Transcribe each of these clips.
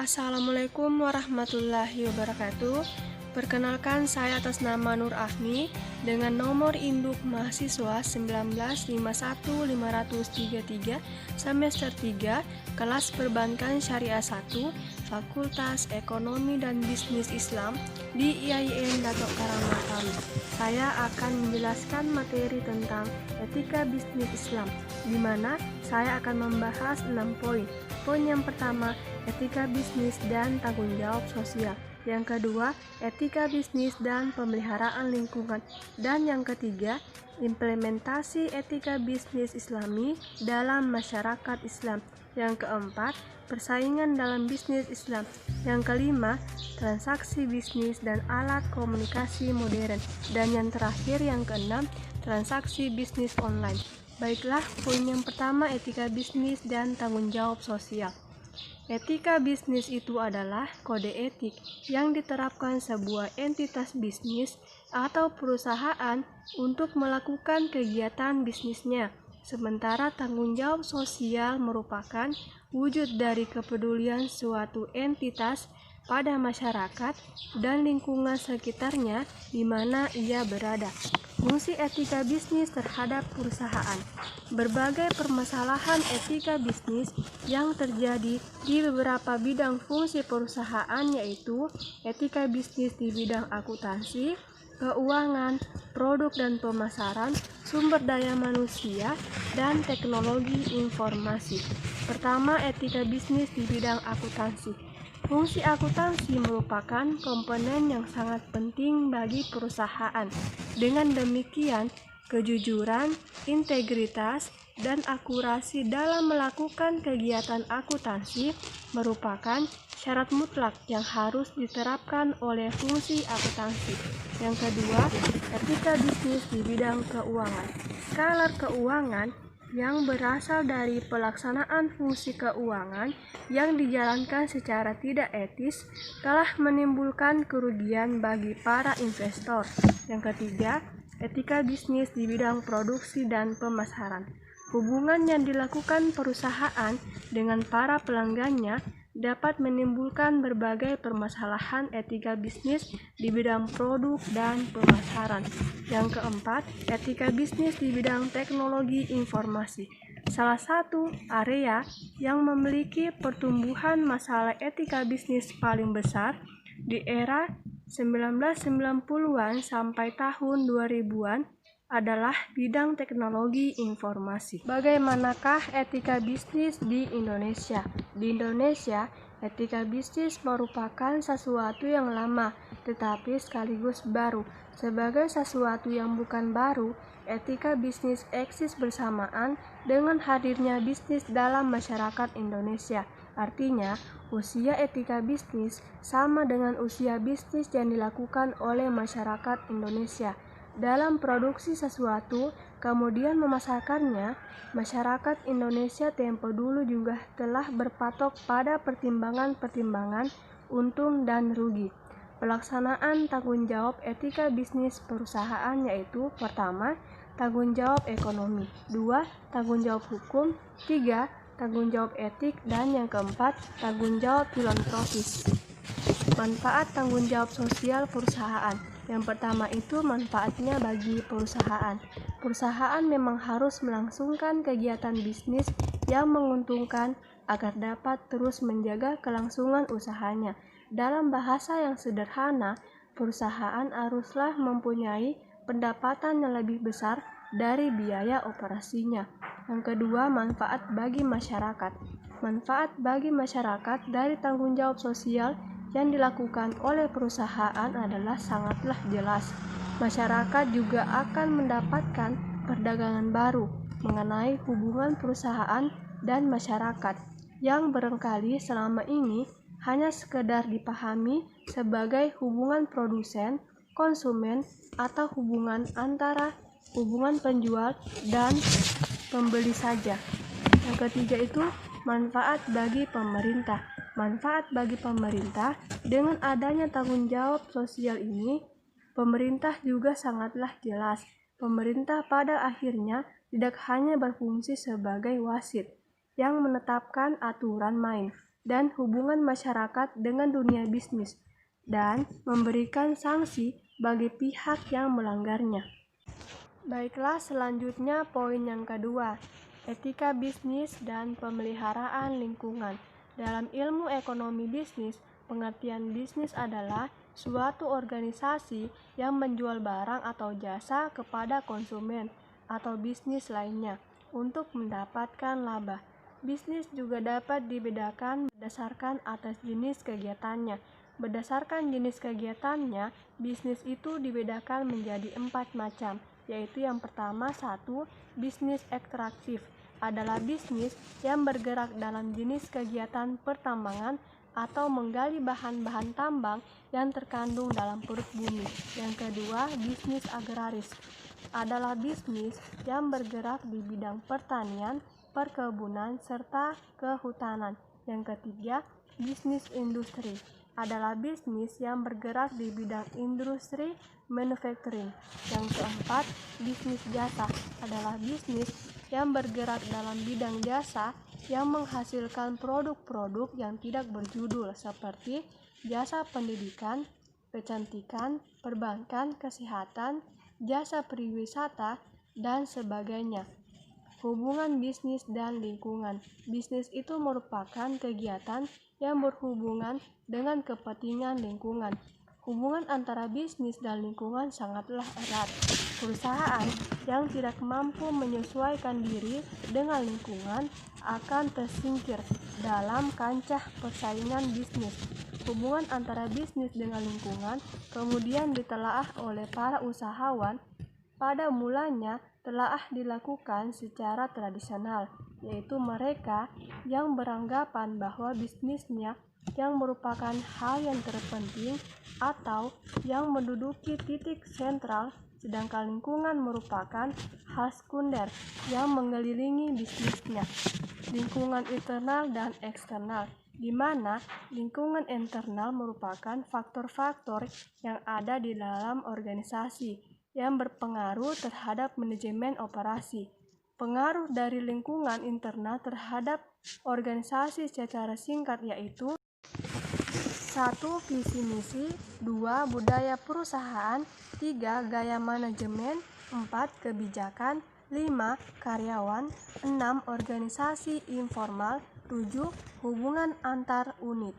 Assalamualaikum warahmatullahi wabarakatuh. Perkenalkan, saya atas nama Nur Afni dengan nomor induk mahasiswa 1951533 semester 3 kelas Perbankan Syariah 1 Fakultas Ekonomi dan Bisnis Islam di IAIN Datuk Karamatan. Saya akan menjelaskan materi tentang etika bisnis Islam, di mana saya akan membahas 6 poin. Poin yang pertama, etika bisnis dan tanggung jawab sosial. Yang kedua, etika bisnis dan pemeliharaan lingkungan. Dan yang ketiga, implementasi etika bisnis Islami dalam masyarakat Islam. Yang keempat, persaingan dalam bisnis Islam. Yang kelima, transaksi bisnis dan alat komunikasi modern. Dan yang terakhir, yang keenam, transaksi bisnis online. Baiklah, poin yang pertama, etika bisnis dan tanggung jawab sosial. Etika bisnis itu adalah kode etik yang diterapkan sebuah entitas bisnis atau perusahaan untuk melakukan kegiatan bisnisnya. Sementara tanggung jawab sosial merupakan wujud dari kepedulian suatu entitas pada masyarakat dan lingkungan sekitarnya di mana ia berada. Fungsi etika bisnis terhadap perusahaan. Berbagai permasalahan etika bisnis yang terjadi di beberapa bidang fungsi perusahaan, yaitu etika bisnis di bidang akuntansi, keuangan, produk dan pemasaran, sumber daya manusia, dan teknologi informasi. Pertama, etika bisnis di bidang akuntansi. Fungsi akuntansi merupakan komponen yang sangat penting bagi perusahaan. Dengan demikian, kejujuran, integritas, dan akurasi dalam melakukan kegiatan akuntansi merupakan syarat mutlak yang harus diterapkan oleh fungsi akuntansi. Yang kedua, etika bisnis di bidang keuangan. Skala keuangan yang berasal dari pelaksanaan fungsi keuangan yang dijalankan secara tidak etis telah menimbulkan kerugian bagi para investor. Yang ketiga, etika bisnis di bidang produksi dan pemasaran. Hubungan yang dilakukan perusahaan dengan para pelanggannya dapat menimbulkan berbagai permasalahan etika bisnis di bidang produk dan pemasaran. Yang keempat, etika bisnis di bidang teknologi informasi. Salah satu area yang memiliki pertumbuhan masalah etika bisnis paling besar di era 1990-an sampai tahun 2000-an adalah bidang teknologi informasi. Bagaimanakah etika bisnis di Indonesia? Di Indonesia, etika bisnis merupakan sesuatu yang lama, tetapi sekaligus baru. Sebagai sesuatu yang bukan baru, etika bisnis eksis bersamaan dengan hadirnya bisnis dalam masyarakat Indonesia. Artinya, usia etika bisnis sama dengan usia bisnis yang dilakukan oleh masyarakat Indonesia. Dalam produksi sesuatu, kemudian memasarkannya, masyarakat Indonesia tempo dulu juga telah berpatok pada pertimbangan-pertimbangan untung dan rugi. Pelaksanaan tanggung jawab etika bisnis perusahaan yaitu: pertama, tanggung jawab ekonomi, 2, tanggung jawab hukum, 3, tanggung jawab etik, dan yang keempat, tanggung jawab filantropis. Manfaat tanggung jawab sosial perusahaan. Yang pertama itu manfaatnya bagi perusahaan. Perusahaan memang harus melangsungkan kegiatan bisnis yang menguntungkan agar dapat terus menjaga kelangsungan usahanya. Dalam bahasa yang sederhana, perusahaan haruslah mempunyai pendapatan yang lebih besar dari biaya operasinya. Yang kedua, manfaat bagi masyarakat. Manfaat bagi masyarakat dari tanggung jawab sosial yang dilakukan oleh perusahaan adalah sangatlah jelas. Masyarakat juga akan mendapatkan perdagangan baru mengenai hubungan perusahaan dan masyarakat yang barangkali selama ini hanya sekedar dipahami sebagai hubungan produsen, konsumen, atau hubungan antara hubungan penjual dan pembeli saja. Yang ketiga itu manfaat bagi pemerintah. Manfaat bagi pemerintah, dengan adanya tanggung jawab sosial ini, pemerintah juga sangatlah jelas. Pemerintah pada akhirnya tidak hanya berfungsi sebagai wasit yang menetapkan aturan main, dan hubungan masyarakat dengan dunia bisnis, dan memberikan sanksi bagi pihak yang melanggarnya. Baiklah, selanjutnya poin yang kedua, etika bisnis dan pemeliharaan lingkungan. Dalam ilmu ekonomi bisnis, pengertian bisnis adalah suatu organisasi yang menjual barang atau jasa kepada konsumen atau bisnis lainnya untuk mendapatkan laba. Bisnis juga dapat dibedakan berdasarkan atas jenis kegiatannya. Berdasarkan jenis kegiatannya, bisnis itu dibedakan menjadi 4 macam, yaitu yang pertama, 1. Bisnis ekstraktif adalah bisnis yang bergerak dalam jenis kegiatan pertambangan atau menggali bahan-bahan tambang yang terkandung dalam perut bumi. Yang kedua, bisnis agraris adalah bisnis yang bergerak di bidang pertanian, perkebunan, serta kehutanan. Yang ketiga, bisnis industri adalah bisnis yang bergerak di bidang industri manufacturing. Yang keempat, bisnis jasa adalah bisnis yang bergerak dalam bidang jasa yang menghasilkan produk-produk yang tidak berjudul seperti jasa pendidikan, kecantikan, perbankan, kesehatan, jasa pariwisata, dan sebagainya. Hubungan bisnis dan lingkungan. Bisnis itu merupakan kegiatan yang berhubungan dengan kepentingan lingkungan. Hubungan antara bisnis dan lingkungan sangatlah erat. Perusahaan yang tidak mampu menyesuaikan diri dengan lingkungan akan tersingkir dalam kancah persaingan bisnis. Hubungan antara bisnis dengan lingkungan kemudian ditelaah oleh para usahawan. Pada mulanya telah dilakukan secara tradisional, yaitu mereka yang beranggapan bahwa bisnisnya yang merupakan hal yang terpenting atau yang menduduki titik sentral, sedangkan lingkungan merupakan hal sekunder yang mengelilingi bisnisnya. Lingkungan internal dan eksternal, di mana lingkungan internal merupakan faktor-faktor yang ada di dalam organisasi yang berpengaruh terhadap manajemen operasi. Pengaruh dari lingkungan internal terhadap organisasi secara singkat yaitu 1. Visi misi, 2. Budaya perusahaan, 3. Gaya manajemen, 4. Kebijakan, 5. Karyawan, 6. Organisasi informal, 7. Hubungan antar unit.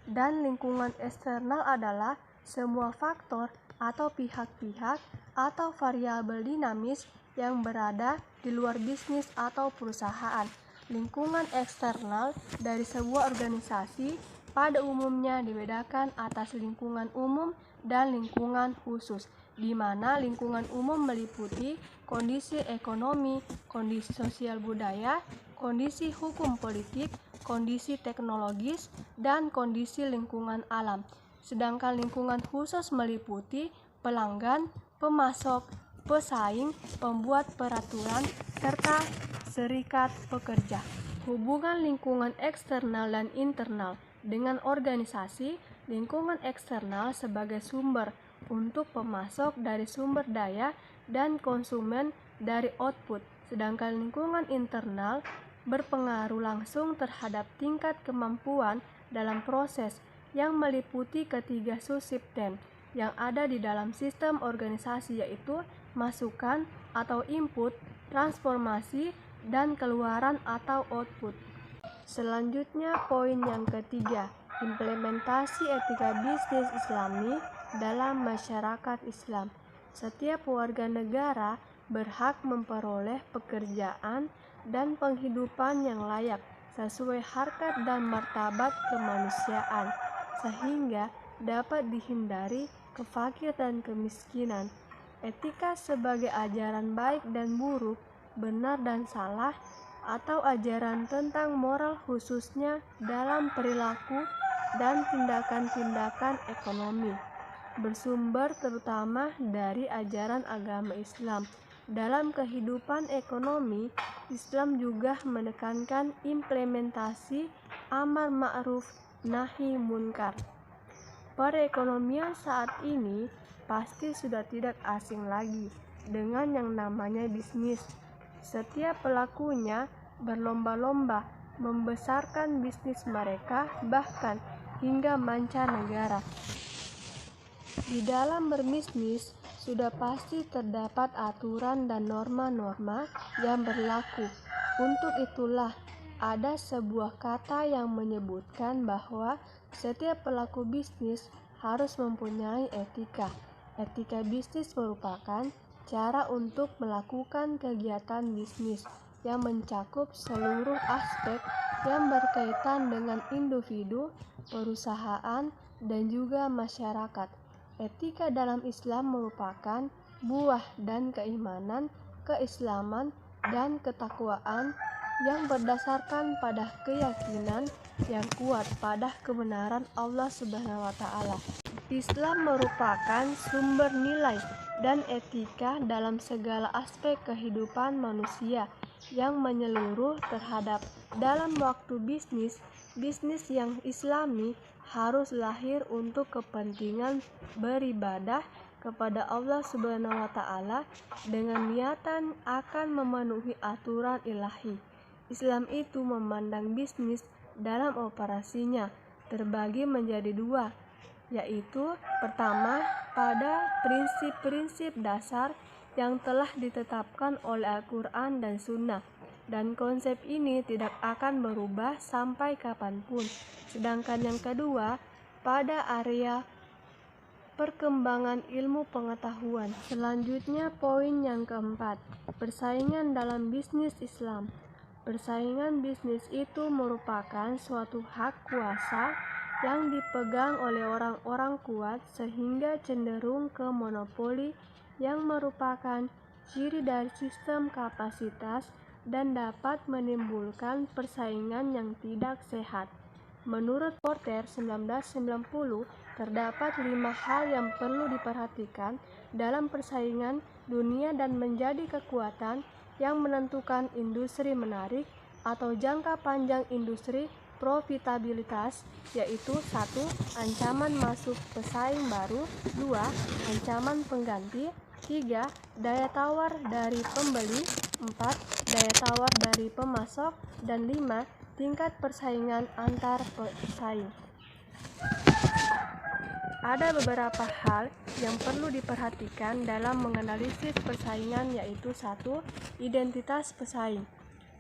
Dan lingkungan eksternal adalah semua faktor atau pihak-pihak atau variabel dinamis yang berada di luar bisnis atau perusahaan. Lingkungan eksternal dari sebuah organisasi pada umumnya dibedakan atas lingkungan umum dan lingkungan khusus, di mana lingkungan umum meliputi kondisi ekonomi, kondisi sosial budaya, kondisi hukum politik, kondisi teknologis, dan kondisi lingkungan alam. Sedangkan lingkungan khusus meliputi pelanggan, pemasok, pesaing, pembuat peraturan, serta serikat pekerja. Hubungan lingkungan eksternal dan internal dengan organisasi. Lingkungan eksternal sebagai sumber untuk pemasok dari sumber daya dan konsumen dari output, sedangkan lingkungan internal berpengaruh langsung terhadap tingkat kemampuan dalam proses yang meliputi ketiga subsistem yang ada di dalam sistem organisasi, yaitu masukan atau input, transformasi, dan keluaran atau output. Selanjutnya poin yang ketiga, implementasi etika bisnis Islami dalam masyarakat Islam. Setiap warga negara berhak memperoleh pekerjaan dan penghidupan yang layak sesuai harkat dan martabat kemanusiaan, sehingga dapat dihindari kefakir dan kemiskinan. Etika sebagai ajaran baik dan buruk, benar dan salah, atau ajaran tentang moral khususnya dalam perilaku dan tindakan-tindakan ekonomi, bersumber terutama dari ajaran agama Islam. Dalam kehidupan ekonomi, Islam juga menekankan implementasi amar ma'ruf nahi munkar. Perekonomian saat ini pasti sudah tidak asing lagi dengan yang namanya bisnis. Setiap pelakunya berlomba-lomba membesarkan bisnis mereka, bahkan hingga mancanegara. Di dalam berbisnis, sudah pasti terdapat aturan dan norma-norma yang berlaku. Untuk itulah, ada sebuah kata yang menyebutkan bahwa setiap pelaku bisnis harus mempunyai etika. Etika bisnis merupakan cara untuk melakukan kegiatan bisnis yang mencakup seluruh aspek yang berkaitan dengan individu, perusahaan, dan juga masyarakat. Etika dalam Islam merupakan buah dan keimanan, keislaman, dan ketakwaan yang berdasarkan pada keyakinan yang kuat pada kebenaran Allah Subhanahu wa Ta'ala. Islam merupakan sumber nilai dan etika dalam segala aspek kehidupan manusia yang menyeluruh terhadap dalam waktu bisnis yang Islami harus lahir untuk kepentingan beribadah kepada Allah Subhanahu wa Ta'ala dengan niatan akan memenuhi aturan ilahi. Islam itu memandang bisnis dalam operasinya terbagi menjadi dua, yaitu pertama pada prinsip-prinsip dasar yang telah ditetapkan oleh Al-Quran dan Sunnah, dan konsep ini tidak akan berubah sampai kapanpun. Sedangkan yang kedua pada area perkembangan ilmu pengetahuan. Selanjutnya poin yang keempat, persaingan dalam bisnis Islam. Persaingan bisnis itu merupakan suatu hak kuasa yang dipegang oleh orang-orang kuat sehingga cenderung ke monopoli yang merupakan ciri dari sistem kapasitas dan dapat menimbulkan persaingan yang tidak sehat. Menurut Porter 1990, terdapat 5 hal yang perlu diperhatikan dalam persaingan dunia dan menjadi kekuatan yang menentukan industri menarik atau jangka panjang industri profitabilitas, yaitu 1. Ancaman masuk pesaing baru, 2. Ancaman pengganti, 3. Daya tawar dari pembeli, 4. Daya tawar dari pemasok, dan 5. Tingkat persaingan antar pesaing. Ada beberapa hal yang perlu diperhatikan dalam menganalisis persaingan, yaitu 1. Identitas pesaing.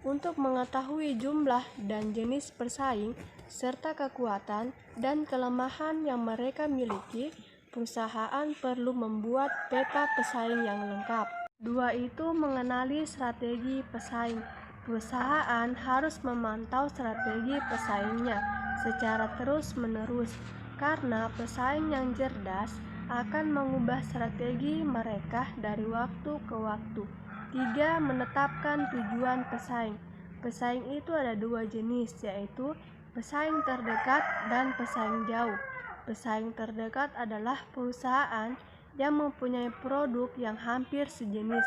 Untuk mengetahui jumlah dan jenis pesaing serta kekuatan dan kelemahan yang mereka miliki, perusahaan perlu membuat peta pesaing yang lengkap. 2. Itu mengenali strategi pesaing. Perusahaan harus memantau strategi pesaingnya secara terus-menerus, karena pesaing yang cerdas akan mengubah strategi mereka dari waktu ke waktu. 3. Menetapkan tujuan pesaing. Pesaing itu ada 2 jenis, yaitu pesaing terdekat dan pesaing jauh. Pesaing terdekat adalah perusahaan yang mempunyai produk yang hampir sejenis.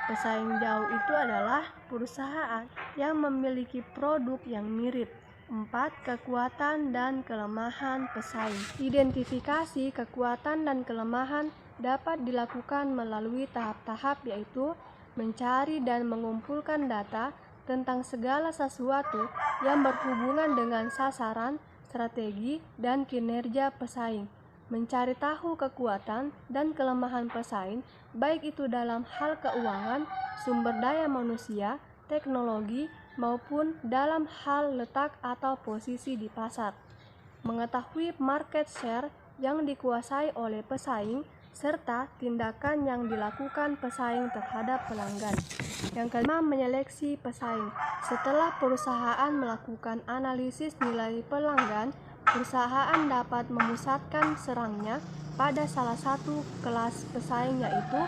Pesaing jauh itu adalah perusahaan yang memiliki produk yang mirip. 4. Kekuatan dan kelemahan pesaing. Identifikasi kekuatan dan kelemahan dapat dilakukan melalui tahap-tahap, yaitu mencari dan mengumpulkan data tentang segala sesuatu yang berhubungan dengan sasaran, strategi, dan kinerja pesaing. Mencari tahu kekuatan dan kelemahan pesaing, baik itu dalam hal keuangan, sumber daya manusia, teknologi, maupun dalam hal letak atau posisi di pasar. Mengetahui market share yang dikuasai oleh pesaing, serta tindakan yang dilakukan pesaing terhadap pelanggan. Yang kelima, menyeleksi pesaing. Setelah perusahaan melakukan analisis nilai pelanggan, perusahaan dapat memusatkan serangnya pada salah satu kelas pesaing, yaitu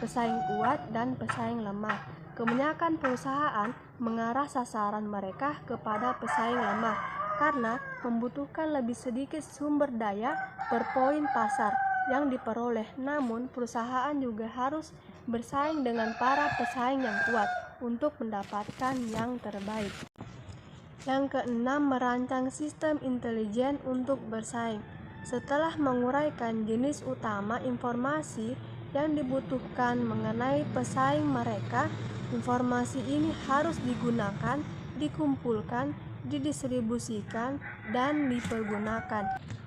pesaing kuat dan pesaing lemah. Kebanyakan perusahaan mengarah sasaran mereka kepada pesaing lemah karena membutuhkan lebih sedikit sumber daya per poin pasar yang diperoleh. Namun, perusahaan juga harus bersaing dengan para pesaing yang kuat untuk mendapatkan yang terbaik. Yang keenam, merancang sistem intelijen untuk bersaing. Setelah menguraikan jenis utama informasi yang dibutuhkan mengenai pesaing mereka, informasi ini harus digunakan, dikumpulkan, didistribusikan, dan dipergunakan.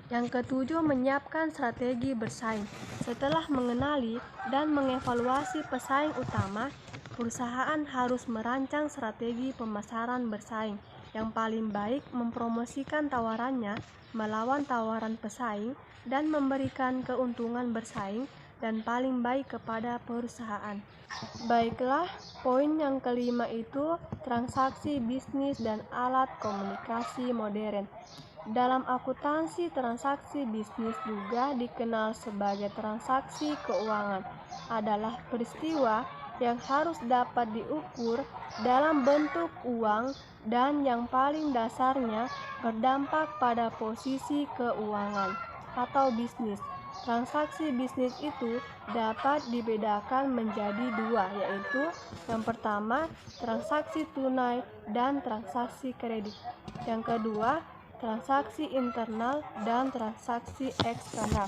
Yang ketujuh, menyiapkan strategi bersaing. Setelah mengenali dan mengevaluasi pesaing utama, perusahaan harus merancang strategi pemasaran bersaing yang paling baik, mempromosikan tawarannya melawan tawaran pesaing, dan memberikan keuntungan bersaing dan paling baik kepada perusahaan. Baiklah, poin yang kelima itu transaksi bisnis dan alat komunikasi modern. Dalam akuntansi, transaksi bisnis juga dikenal sebagai transaksi keuangan, adalah peristiwa yang harus dapat diukur dalam bentuk uang dan yang paling dasarnya berdampak pada posisi keuangan atau bisnis. Transaksi bisnis itu dapat dibedakan menjadi dua, yaitu yang pertama transaksi tunai dan transaksi kredit. Yang kedua transaksi internal dan transaksi eksternal.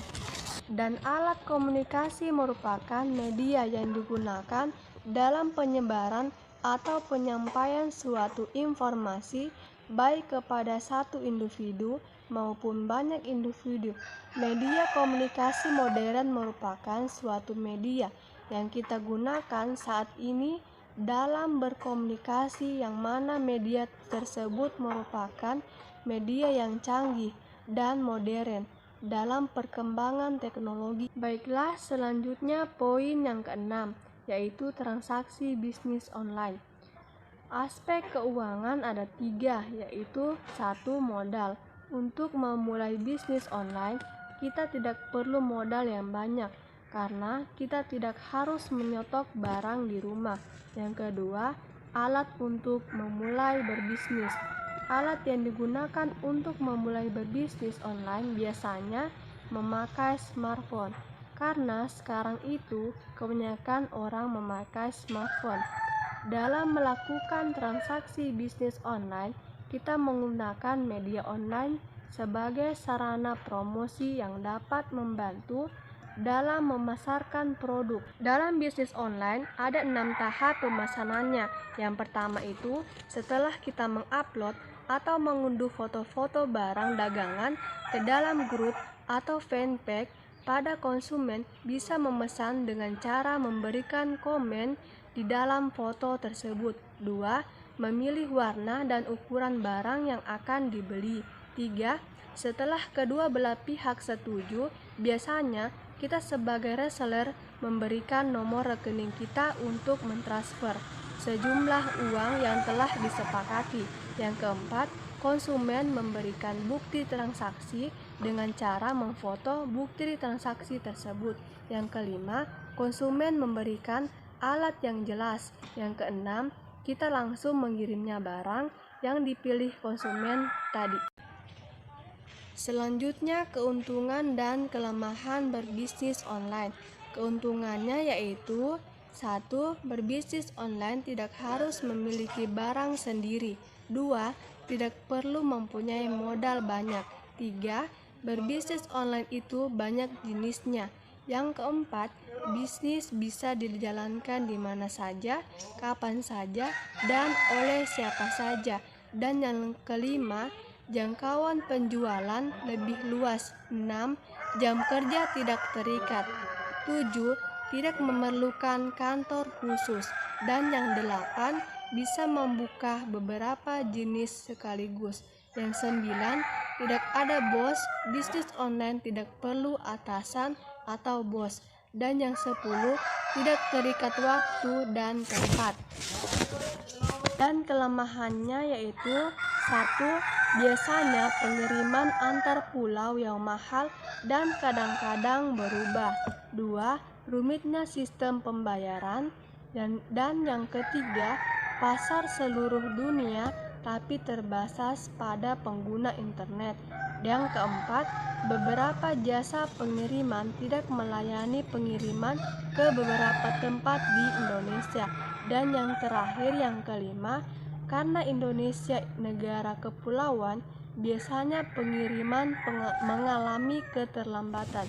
Dan alat komunikasi merupakan media yang digunakan dalam penyebaran atau penyampaian suatu informasi baik kepada satu individu maupun banyak individu. Media komunikasi modern merupakan suatu media yang kita gunakan saat ini dalam berkomunikasi, yang mana media tersebut merupakan media yang canggih dan modern dalam perkembangan teknologi. Baiklah, selanjutnya poin yang keenam, yaitu transaksi bisnis online. Aspek keuangan ada tiga, yaitu satu, modal. Untuk memulai bisnis online, kita tidak perlu modal yang banyak karena kita tidak harus menyetok barang di rumah. Yang kedua, alat untuk memulai berbisnis. Alat yang digunakan untuk memulai berbisnis online biasanya memakai smartphone, karena sekarang itu kebanyakan orang memakai smartphone. Dalam melakukan transaksi bisnis online, kita menggunakan media online sebagai sarana promosi yang dapat membantu dalam memasarkan produk. Dalam bisnis online ada 6 tahap pemasarannya. Yang pertama itu setelah kita mengupload atau mengunduh foto-foto barang dagangan ke dalam grup atau fanpage, pada konsumen bisa memesan dengan cara memberikan komen di dalam foto tersebut. 2. Memilih warna dan ukuran barang yang akan dibeli. 3. Setelah kedua belah pihak setuju, biasanya kita sebagai reseller memberikan nomor rekening kita untuk mentransfer sejumlah uang yang telah disepakati. Yang keempat, konsumen memberikan bukti transaksi dengan cara memfoto bukti transaksi tersebut. Yang kelima, konsumen memberikan alat yang jelas. Yang keenam, kita langsung mengirimnya barang yang dipilih konsumen tadi. Selanjutnya, keuntungan dan kelemahan berbisnis online. Keuntungannya yaitu 1. Berbisnis online tidak harus memiliki barang sendiri. 2. Tidak perlu mempunyai modal banyak. 3. Berbisnis online itu banyak jenisnya. Yang keempat, bisnis bisa dijalankan di mana saja, kapan saja, dan oleh siapa saja. Dan yang kelima, jangkauan penjualan lebih luas. 6. Jam kerja tidak terikat. 7. Tidak memerlukan kantor khusus. Dan yang 8, bisa membuka beberapa jenis sekaligus. Yang 9, tidak ada bos. Bisnis online tidak perlu atasan atau bos. Dan yang 10, tidak terikat waktu dan tempat. Dan kelemahannya yaitu 1. Biasanya pengiriman antar pulau yang mahal dan kadang-kadang berubah. 2. Rumitnya sistem pembayaran. Dan yang ketiga, pasar seluruh dunia tapi terbatas pada pengguna internet. Yang keempat, beberapa jasa pengiriman tidak melayani pengiriman ke beberapa tempat di Indonesia. Dan yang terakhir, yang kelima, karena Indonesia negara kepulauan, biasanya pengiriman mengalami keterlambatan.